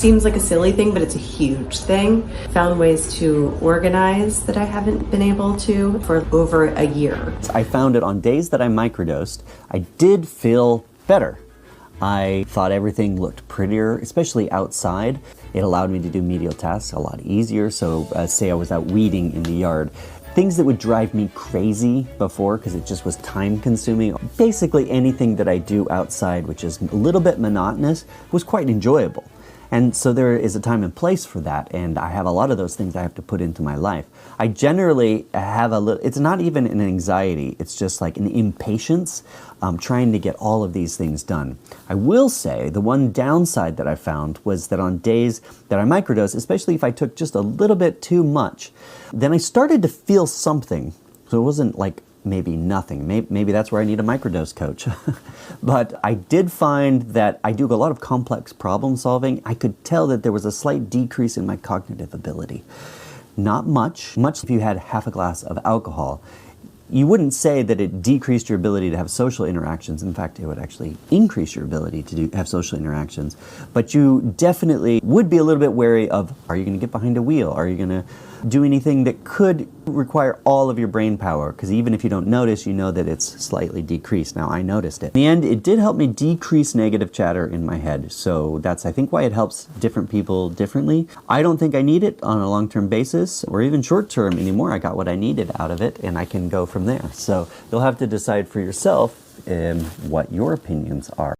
seems like a silly thing, but it's a huge thing. Found ways to organize that I haven't been able to for over a year. I found it on days that I microdosed, I did feel better. I thought everything looked prettier, especially outside. It allowed me to do medial tasks a lot easier. So say I was out weeding in the yard. Things that would drive me crazy before because it just was time consuming. Basically anything that I do outside, which is a little bit monotonous, was quite enjoyable. And so there is a time and place for that, and I have a lot of those things I have to put into my life. I generally have a little, it's not even an anxiety, it's just like an impatience trying to get all of these things done. I will say the one downside that I found was that on days that I microdosed, especially if I took just a little bit too much, then I started to feel something. So it wasn't like maybe nothing. Maybe that's where I need a microdose coach. But I did find that I do a lot of complex problem solving. I could tell that there was a slight decrease in my cognitive ability. Not much. Much if you had half a glass of alcohol. You wouldn't say that it decreased your ability to have social interactions. In fact, it would actually increase your ability to have social interactions. But you definitely would be a little bit wary of, are you going to get behind a wheel? Are you going to do anything that could require all of your brain power? Because even if you don't notice, you know that it's slightly decreased. Now, I noticed it. In the end, it did help me decrease negative chatter in my head. So that's, I think, why it helps different people differently. I don't think I need it on a long-term basis or even short-term anymore. I got what I needed out of it, and I can go from there. So you'll have to decide for yourself what your opinions are.